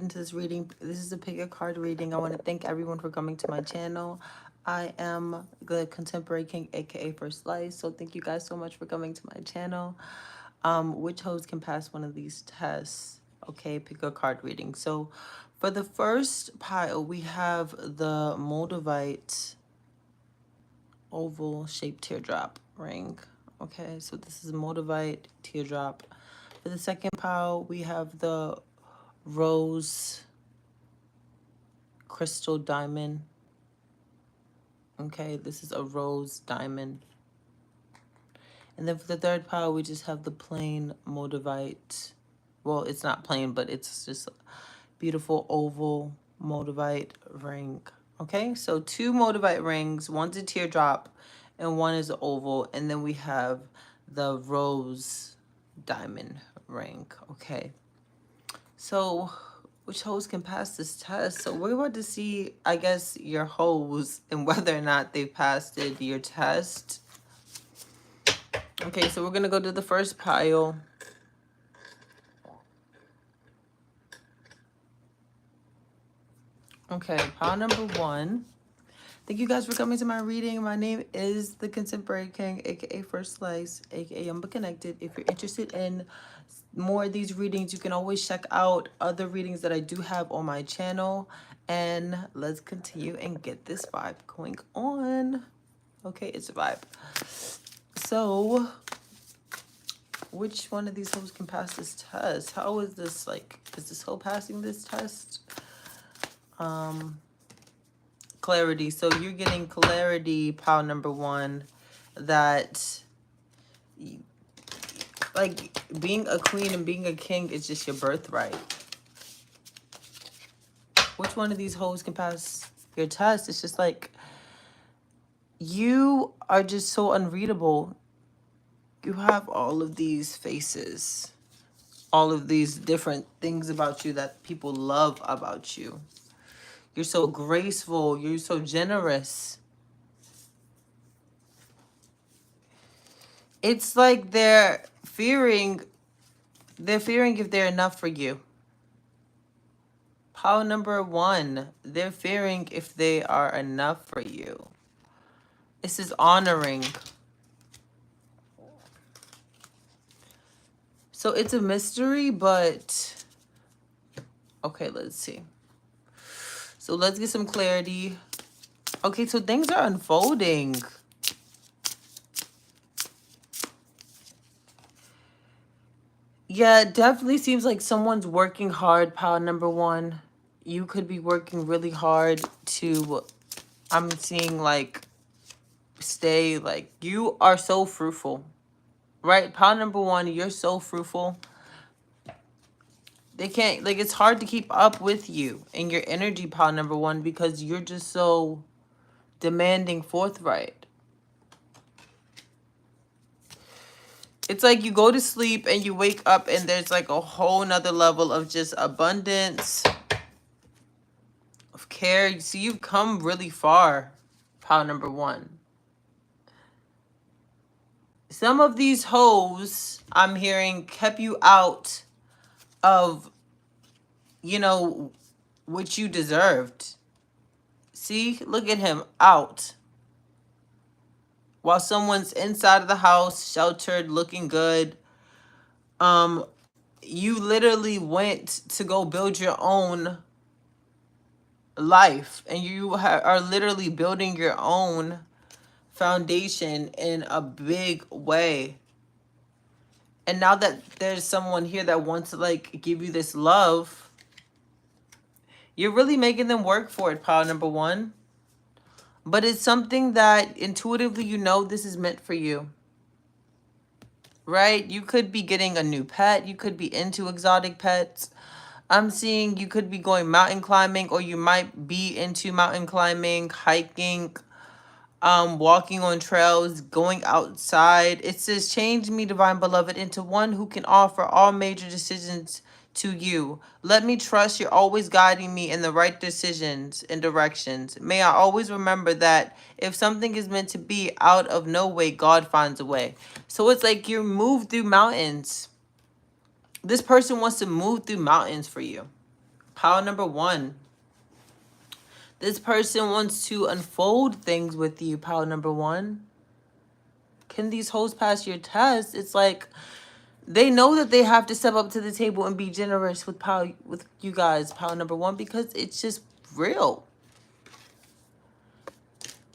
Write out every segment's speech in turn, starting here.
into this reading. This is a pick a card reading. I want to thank everyone for coming to my channel. I am the Contemporary King, aka First Slice. So thank you guys so much for coming to my channel. Which host can pass one of these tests? Okay, pick a card reading. So for the first pile, we have the Moldavite oval shaped teardrop ring. Okay, so this is Moldavite teardrop. For the second pile, we have the rose crystal diamond. Okay, this is a rose diamond. And then for the third pile, we just have the plain Moldavite. Well, it's not plain, but it's just a beautiful oval Moldavite ring. Okay, so 2 Moldavite rings. One's a teardrop and one is an oval. And then we have the rose diamond ring. Okay, so which host can pass this test? So we're about to see, I guess, your host and whether or not they passed your test. Okay, so we're going to go to the first pile. Okay, pile number 1. Thank you guys for coming to my reading. My name is the Contemporary King, aka First Slice, aka I'm Connected. If you're interested in more of these readings, you can always check out other readings that I do have on my channel. And let's continue and get this vibe going on. Okay, it's a vibe. So, which one of these hoes can pass this test? How is this, like, is this hoe passing this test? Clarity. So you're getting clarity, pile number 1, that like being a queen and being a king is just your birthright. Which one of these hoes can pass your test? It's just like you are just so unreadable. You have all of these faces, all of these different things about you that people love about you. You're so graceful. You're so generous. It's like they're fearing if they're enough for you. Pile number 1, they're fearing if they are enough for you. This is honoring. So it's a mystery, but okay, let's see. So let's get some clarity. Okay, so things are unfolding. Yeah, it definitely seems like someone's working hard, pile number 1. You could be working really hard to, I'm seeing like, stay, like, you are so fruitful. Right? Pile number 1, you're so fruitful. They can't, like, it's hard to keep up with you and your energy, pile number 1, because you're just so demanding, forthright. It's like you go to sleep and you wake up and there's like a whole nother level of just abundance, of care. So you've come really far, pile number 1. Some of these hoes I'm hearing kept you out of, you know, what you deserved. See, look at him, out. While someone's inside of the house, sheltered, looking good. You literally went to go build your own life. And you are literally building your own foundation in a big way. And now that there's someone here that wants to, like, give you this love, you're really making them work for it, pile number 1. But it's something that intuitively you know this is meant for you. Right? You could be getting a new pet. You could be into exotic pets. I'm seeing you could be going mountain climbing, or you might be into mountain climbing, hiking, walking on trails, going outside. It says, change me, divine beloved, into one who can offer all major decisions to you. Let me trust you're always guiding me in the right decisions and directions. May I always remember that if something is meant to be, out of no way, God finds a way. So it's like you move through mountains. This person wants to move through mountains for you. Pile number 1. This person wants to unfold things with you, pile number 1. Can these hoes pass your test? It's like they know that they have to step up to the table and be generous with you guys, pile number 1, because it's just real.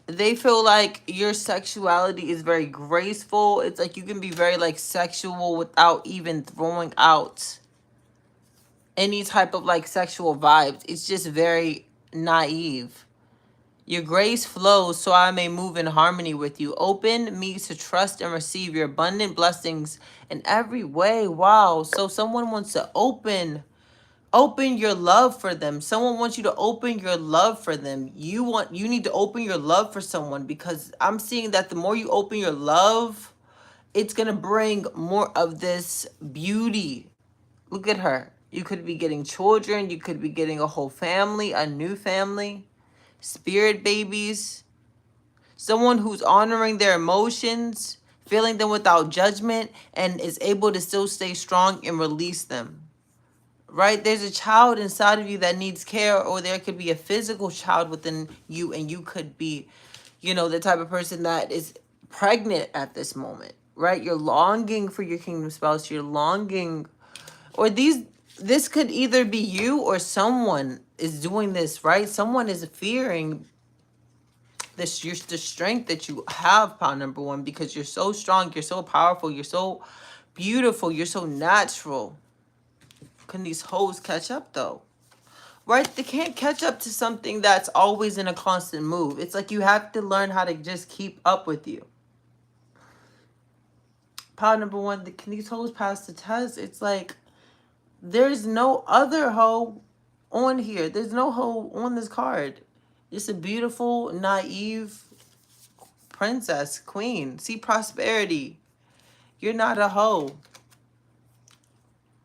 They feel like your sexuality is very graceful. It's like you can be very like sexual without even throwing out any type of like sexual vibes. It's just very naive. Your grace flows so I may move in harmony with you. Open me to trust and receive your abundant blessings in every way. Wow. So someone wants to open your love for them. Someone wants you to open your love for them. You need to open your love for someone, because I'm seeing that the more you open your love, it's going to bring more of this beauty. Look at her. You could be getting children. You could be getting a whole family, a new family, spirit babies. Someone who's honoring their emotions, feeling them without judgment, and is able to still stay strong and release them. Right? There's a child inside of you that needs care, or there could be a physical child within you, and you could be, you know, the type of person that is pregnant at this moment, right? You're longing for your kingdom spouse. You're longing, or this could either be you or someone is doing this, right? Someone is fearing the strength that you have, pile number 1, because you're so strong, you're so powerful, you're so beautiful, you're so natural. Can these hoes catch up though? Right? They can't catch up to something that's always in a constant move. It's like you have to learn how to just keep up with you. Pile number 1, can these hoes pass the test? It's like there's no other hoe on here. There's no hoe on this card. Just a beautiful, naive princess, queen. See, prosperity. You're not a hoe.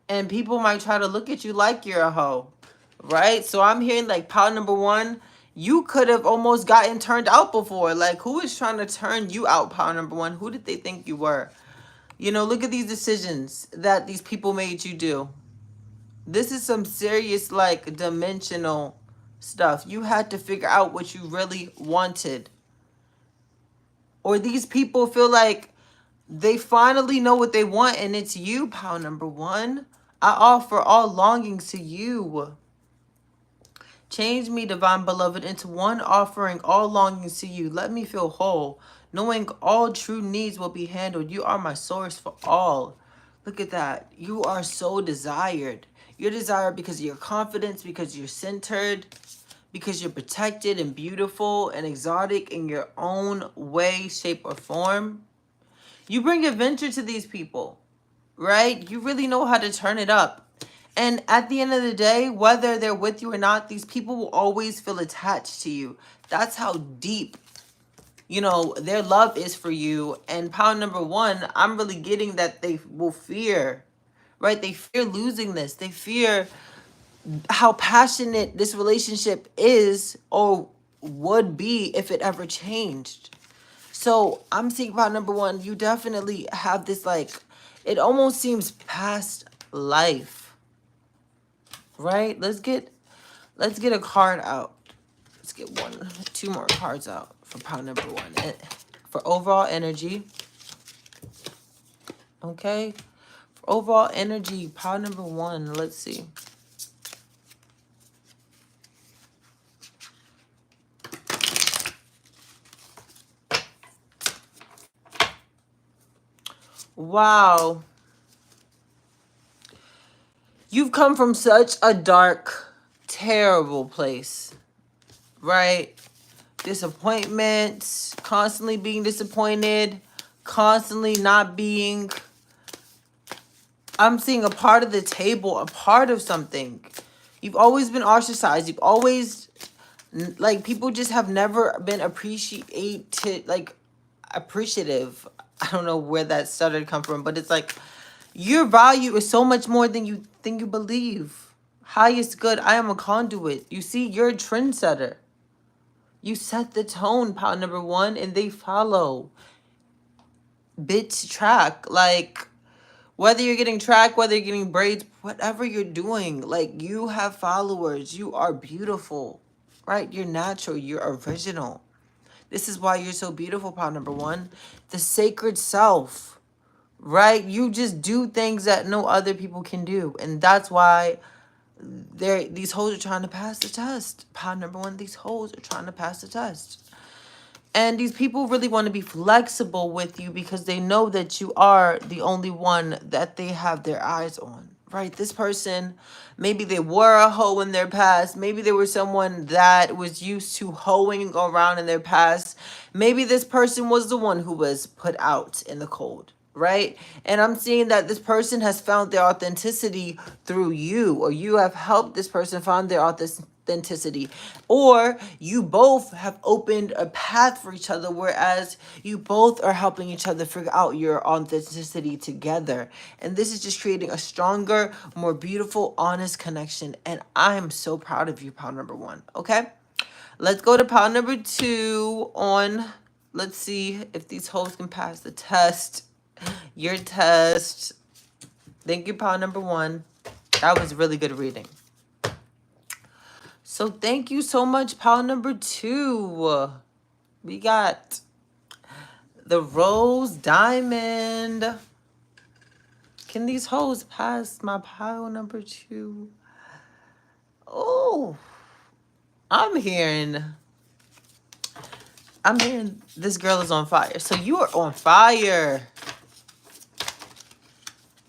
And people might try to look at you like you're a hoe, right? So I'm hearing like pile number 1, you could have almost gotten turned out before. Like, who is trying to turn you out, pile number 1? Who did they think you were? You know, look at these decisions that these people made you do. This is some serious, like, dimensional stuff. You had to figure out what you really wanted. Or these people feel like they finally know what they want, and it's you, pile number 1. I offer all longings to you. Change me, divine beloved, into one, offering all longings to you. Let me feel whole, knowing all true needs will be handled. You are my source for all. Look at that. You are so desired. You're desired because of your confidence, because you're centered, because you're protected and beautiful and exotic in your own way, shape, or form. You bring adventure to these people, right? You really know how to turn it up. And at the end of the day, whether they're with you or not, these people will always feel attached to you. That's how deep, you know, their love is for you. And pile number 1, I'm really getting that they will fear, right? They fear losing this. They fear how passionate this relationship is or would be if it ever changed. So I'm seeing pile number 1, you definitely have this, like, it almost seems past life. Right? Let's get a card out. Let's get 2 more cards out for pile number 1. For overall energy. Okay? For overall energy, pile number 1. Let's see. Wow. You've come from such a dark, terrible place, right? Disappointments, constantly being disappointed, constantly not being, I'm seeing a part of the table, a part of something. You've always been ostracized. You've always, like, people just have never been appreciative. I don't know where that started to come from, but it's like, your value is so much more than you believe. Highest good, I am a conduit. You see, you're a trendsetter. You set the tone, pile number 1, and they follow. Bit track. Like, Whether you're getting track, whether you're getting braids, whatever you're doing, like, you have followers. You are beautiful, right? You're natural. You're original. This is why you're so beautiful, pile number one. The sacred self, right? You just do things that no other people can do. And that's why these hoes are trying to pass the test. Pile number one, these hoes are trying to pass the test. And these people really want to be flexible with you because they know that you are the only one that they have their eyes on, right? This person, maybe they were a hoe in their past. Maybe they were someone that was used to hoeing around in their past. Maybe this person was the one who was put out in the cold, right? And I'm seeing that this person has found their authenticity through you, or you have helped this person find their authenticity, or you both have opened a path for each other, whereas you both are helping each other figure out your authenticity together. And this is just creating a stronger, more beautiful, honest connection. And I'm so proud of you, pile number one. Okay, let's go to pile number two on, let's see if these hoes can pass the test. Your test. Thank you, pile number one. That was really good reading. So thank you so much, pile number two. We got the rose diamond. Can these hoes pass my pile number two? Oh, I'm hearing this girl is on fire. So you are on fire.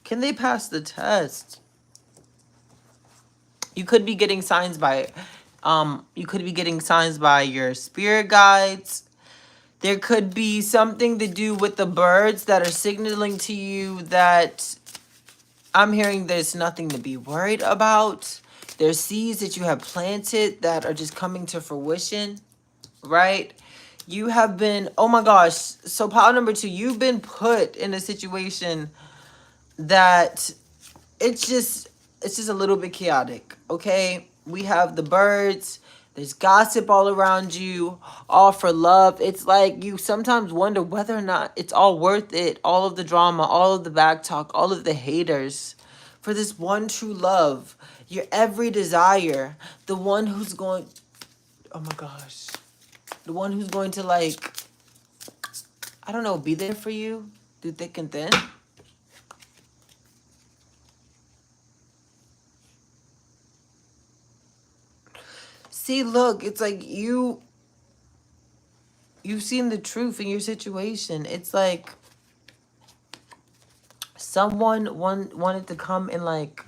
Can they pass the test? You could be getting signs by your spirit guides. There could be something to do with the birds that are signaling to you that I'm hearing there's nothing to be worried about. There's seeds that you have planted that are just coming to fruition, right? You have been, oh my gosh. So pile number two, you've been put in a situation that it's just a little bit chaotic, okay? We have the birds. There's gossip all around you, all for love. It's like you sometimes wonder whether or not it's all worth it, all of the drama, all of the back talk, all of the haters, for this one true love, your every desire, the one who's going, oh my gosh, the one who's going to, like, I don't know, be there for you through thick and thin. See, look, it's like you've seen the truth in your situation. It's like someone wanted to come and, like,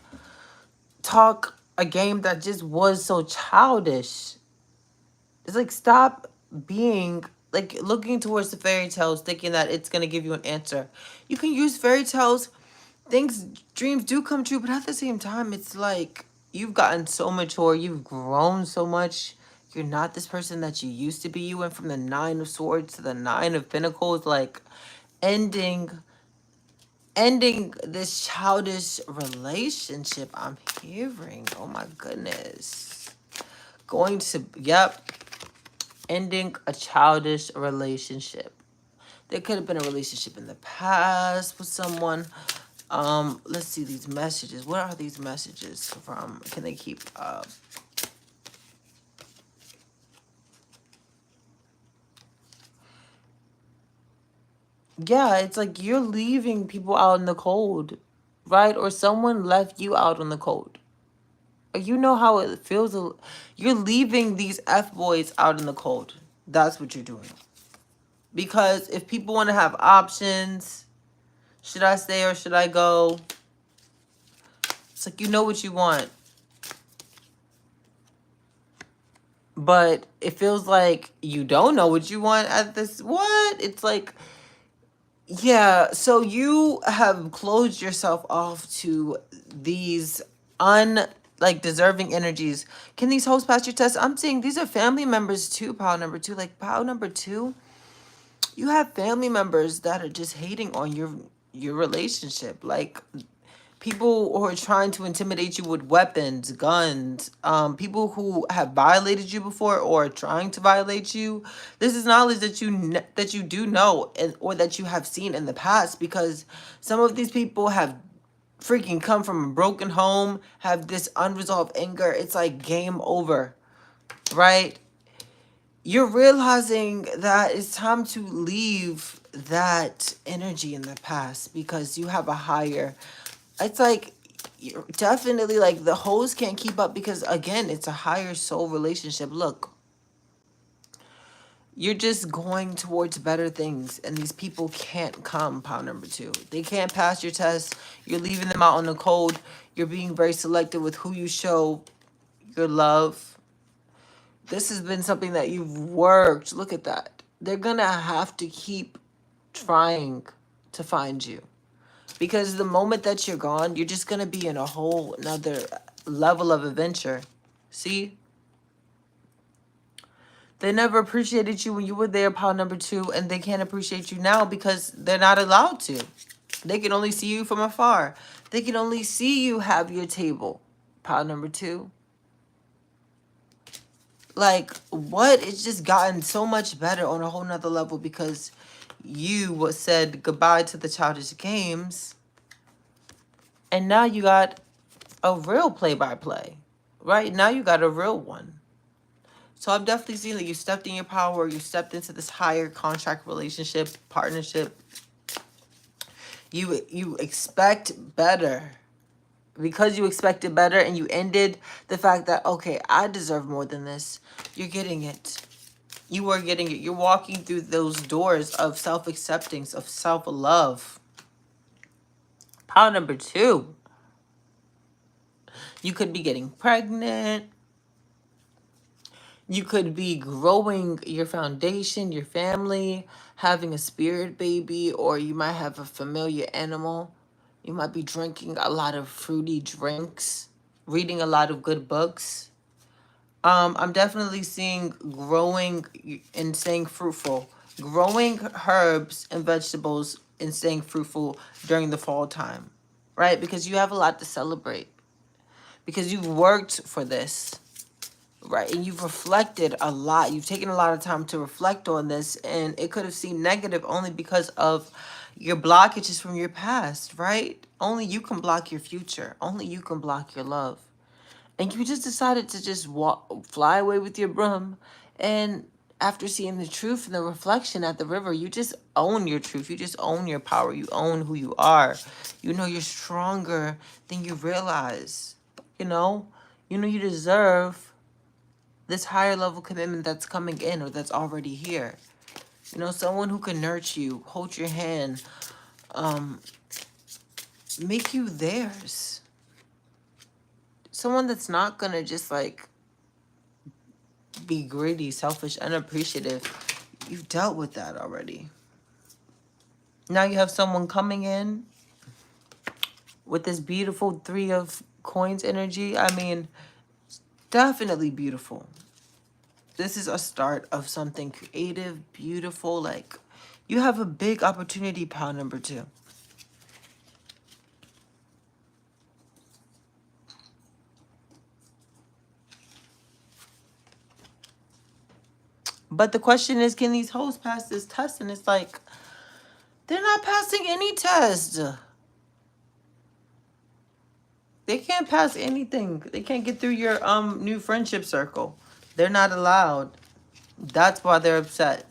talk a game that just was so childish. It's like, stop being, like, looking towards the fairy tales thinking that it's going to give you an answer. You can use fairy tales. Dreams do come true, but at the same time, it's like you've gotten so mature. You've grown so much. You're not this person that you used to be. You went from the 9 of Swords to the 9 of Pentacles, like ending this childish relationship. I'm hearing, oh my goodness, ending a childish relationship. There could have been a relationship in the past with someone. Let's see these messages. What are these messages from? Can they keep up? Yeah, it's like you're leaving people out in the cold, right? Or someone left you out in the cold. You know how it feels. You're leaving these F-boys out in the cold. That's what you're doing. Because if people want to have options, should I stay or should I go? It's like, you know what you want. But it feels like you don't know what you want at this. What? It's like, yeah. So you have closed yourself off to these deserving energies. Can these hosts pass your test? I'm saying these are family members too, pile number two. Like, pile number two, you have family members that are just hating on your relationship. Like, people who are trying to intimidate you with weapons, guns, people who have violated you before or are trying to violate you. This is knowledge that you do know, or that you have seen in the past, because some of these people have freaking come from a broken home, have this unresolved anger, it's like game over, right? You're realizing that it's time to leave that energy in the past because you have a higher, it's like, you're definitely like the hoes can't keep up because again, it's a higher soul relationship. Look, you're just going towards better things and these people can't come. Pound number 2, they can't pass your test. You're leaving them out in the cold. You're being very selective with who you show your love. This has been something that you've worked. Look at that. They're gonna have to keep trying to find you because the moment that you're gone, you're just gonna be in a whole another level of adventure. See, they never appreciated you when you were there, pound number 2, and they can't appreciate you now because they're not allowed to. They can only see you from afar. They can only see you have your table, pound number 2. Like, what? It's just gotten so much better on a whole nother level because you said goodbye to the childish games. And now you got a real play-by-play, right? Now you got a real one. So I'm definitely seeing that you stepped in your power. You stepped into this higher contract relationship, partnership. You expect better. Because you expected better and you ended the fact that, okay, I deserve more than this. You're getting it. You are getting it. You're walking through those doors of self-acceptance, of self-love. Pound number 2. You could be getting pregnant. You could be growing your foundation, your family, having a spirit baby, or you might have a familiar animal. You might be drinking a lot of fruity drinks, reading a lot of good books. I'm definitely seeing growing and staying fruitful. Growing herbs and vegetables and staying fruitful during the fall time, right? Because you have a lot to celebrate. Because you've worked for this, right? And you've reflected a lot. You've taken a lot of time to reflect on this. And it could have seemed negative only because of your blockages from your past, right? Only you can block your future. Only you can block your love. And you just decided to just fly away with your broom. And after seeing the truth and the reflection at the river, you just own your truth. You just own your power. You own who you are. You know you're stronger than you realize. You know you deserve this higher level commitment that's coming in or that's already here. Someone who can nurture you, hold your hand, make you theirs. Someone that's not gonna just like be greedy, selfish, unappreciative. You've dealt with that already. Now you have someone coming in with this beautiful 3 of coins energy. I mean, definitely beautiful. This is a start of something creative, beautiful. Like, you have a big opportunity, pound number 2. But the question is, can these hoes pass this test? And it's like, they're not passing any test. They can't pass anything. They can't get through your new friendship circle. They're not allowed. That's why they're upset.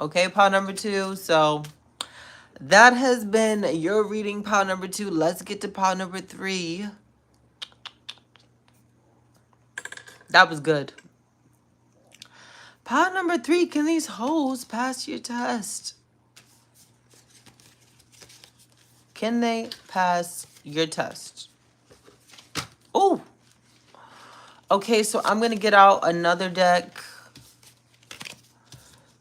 Okay, pile number 2. So that has been your reading, pile number 2. Let's get to pile number 3. That was good. Pile number 3, can these hoes pass your test? Can they pass your test? Oh. Okay, so I'm going to get out another deck.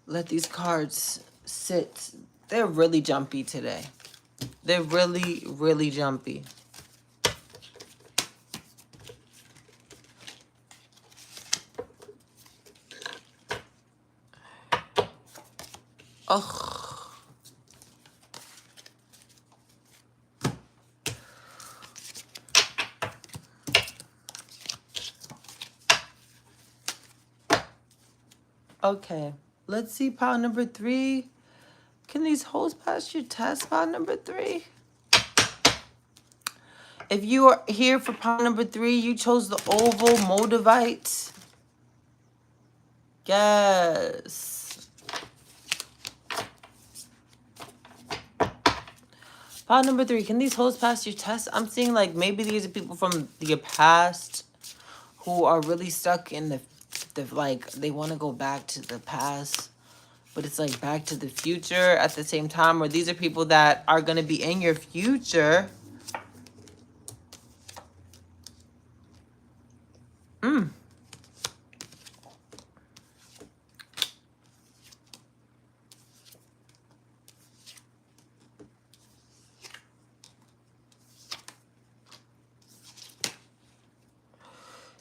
Let these cards sit. They're really jumpy today. They're really, really jumpy. Ugh. Okay, let's see pile number 3. Can these hoes pass your test, pile number 3? If you are here for pile number 3, you chose the oval Moldavite. Yes. Pile number 3, can these hoes pass your test? I'm seeing like maybe these are people from your past who are really stuck in the like, they want to go back to the past, but it's like back to the future at the same time. Or these are people that are going to be in your future.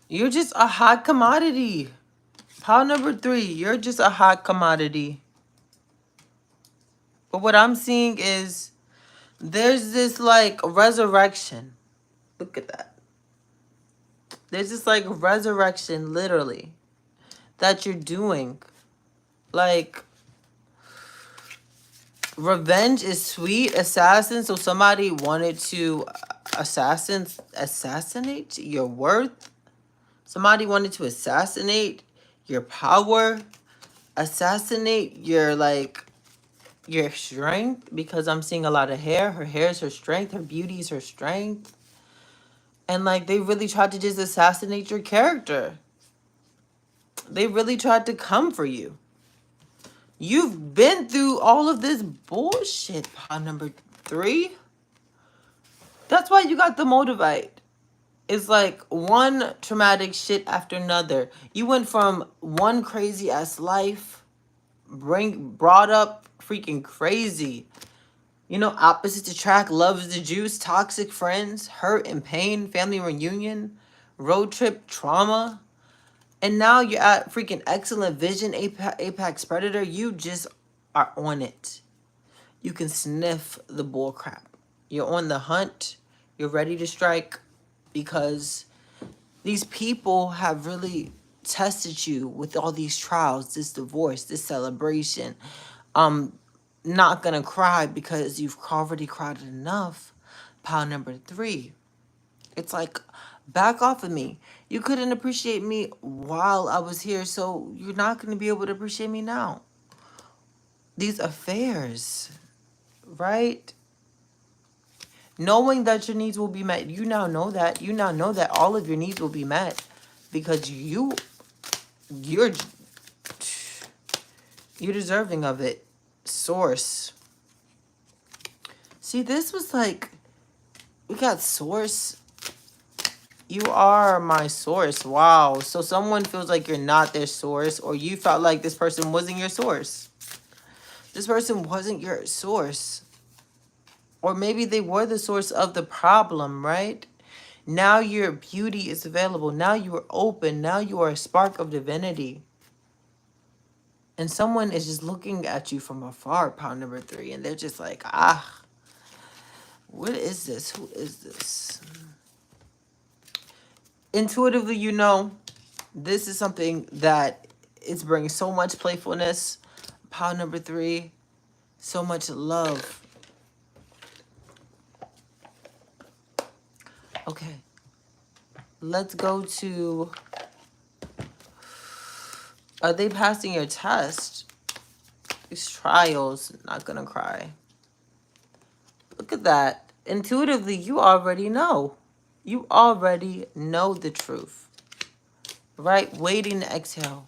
You're just a hot commodity. Pile number 3, you're just a hot commodity. But what I'm seeing is there's this like resurrection. Look at that. There's this like resurrection, literally, that you're doing. Like, revenge is sweet. Assassin. So somebody wanted to assassinate your worth. Somebody wanted to assassinate your power. Assassinate your like your strength, because I'm seeing a lot of hair. Her hair is her strength. Her beauty is her strength. And like they really tried to just assassinate your character. They really tried to come for you. You've been through all of this bullshit, pile number 3. That's why you got the Moldavite. It's like one traumatic shit after another. You went from one crazy ass life, brought up freaking crazy. You know, opposites attract, love is the juice, toxic friends, hurt and pain, family reunion, road trip trauma. And now you're at freaking excellent vision, apex predator. You just are on it. You can sniff the bull crap. You're on the hunt. You're ready to strike, because these people have really tested you with all these trials, this divorce, this celebration. Not gonna cry because you've already cried enough. Pile number 3. It's like, back off of me. You couldn't appreciate me while I was here, so you're not gonna be able to appreciate me now. These affairs, right? Knowing that your needs will be met. You now know that. You now know that all of your needs will be met, because you're deserving of it. Source. See, this was like, we got source. You are my source. Wow. So someone feels like you're not their source, or you felt like this person wasn't your source. This person wasn't your source. Or maybe they were the source of the problem, right? Now your beauty is available. Now you are open. Now you are a spark of divinity. And someone is just looking at you from afar, pile number 3, and they're just like, what is this? Who is this? Intuitively, you know, this is something that is bringing so much playfulness. Pile number 3, so much love. Okay, let's go to, are they passing your test? These trials, not gonna cry. Look at that. Intuitively, you already know. You already know the truth, right? Waiting to exhale.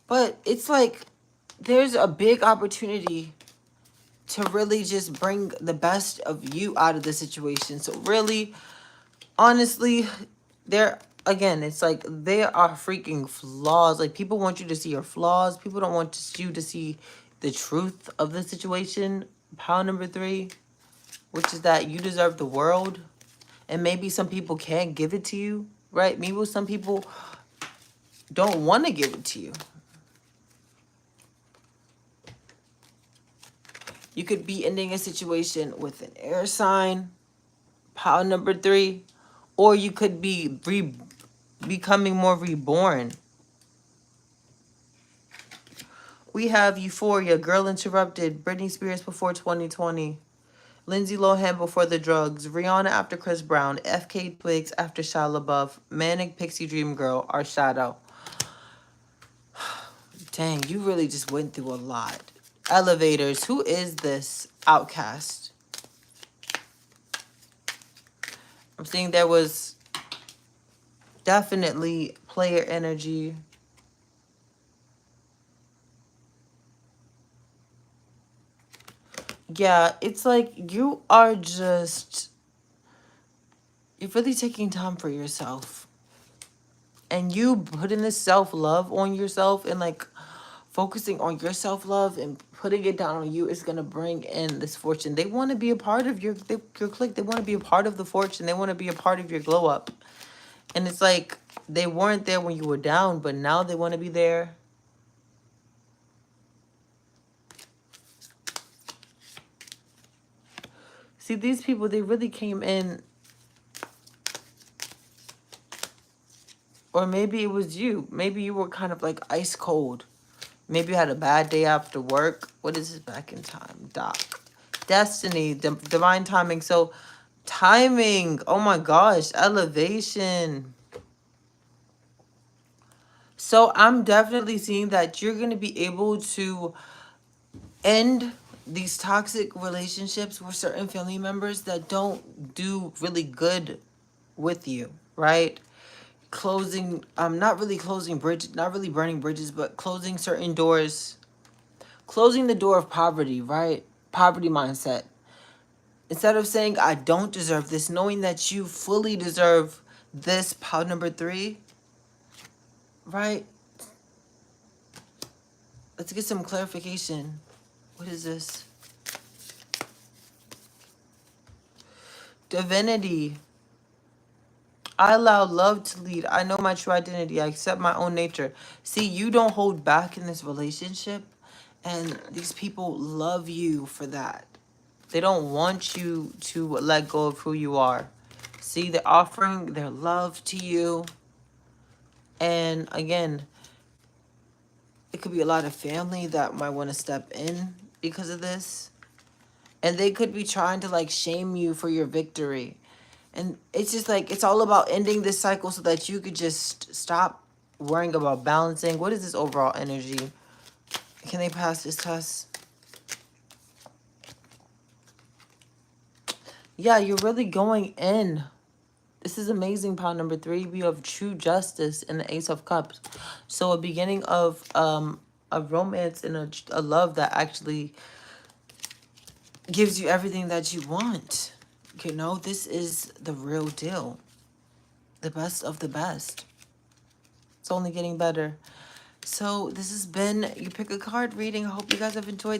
But it's like there's a big opportunity to really just bring the best of you out of the situation. So really, honestly, again, it's like there are freaking flaws. Like, people want you to see your flaws. People don't want you to see the truth of the situation. Pile number 3, which is that you deserve the world. And maybe some people can't give it to you, right? Maybe some people don't want to give it to you. You could be ending a situation with an air sign, pile number 3, or you could be becoming more reborn. We have Euphoria, Girl Interrupted, Britney Spears before 2020. Lindsay Lohan before the drugs, Rihanna after Chris Brown, FK Twigs after Shia LaBeouf, Manic Pixie Dream Girl, our shadow. Dang, you really just went through a lot. Elevators, who is this outcast? I'm seeing there was definitely player energy. Yeah, it's like you are just, you're really taking time for yourself. And you putting this self-love on yourself and like focusing on your self-love and putting it down on you is going to bring in this fortune. They want to be a part of your clique. They want to be a part of the fortune. They want to be a part of your glow up. And it's like they weren't there when you were down, but now they want to be there. See, these people, they really came in. Or maybe it was you. Maybe you were kind of like ice cold. Maybe you had a bad day after work. What is this back in time? Doc. Destiny. Divine timing. So, timing. Oh my gosh. Elevation. So, I'm definitely seeing that you're going to be able to end these toxic relationships with certain family members that don't do really good with you, right? Closing, not really closing bridges, not really burning bridges, but closing certain doors. Closing the door of poverty, right? Poverty mindset. Instead of saying, I don't deserve this, knowing that you fully deserve this, pile number 3, right? Let's get some clarification. What is this? Divinity. I allow love to lead. I know my true identity. I accept my own nature. See, you don't hold back in this relationship. And these people love you for that. They don't want you to let go of who you are. See, they're offering their love to you. And again, it could be a lot of family that might want to step in because of this. And they could be trying to like shame you for your victory. And it's just like, it's all about ending this cycle so that you could just stop worrying about balancing. What is this overall energy? Can they pass this test? Yeah, you're really going in. This is amazing, pile number 3. We have true justice and the Ace of Cups. So a beginning of a romance and a love that actually gives you everything that you want. You know, this is the real deal. The best of the best. It's only getting better. So this has been your pick a card reading. I hope you guys have enjoyed.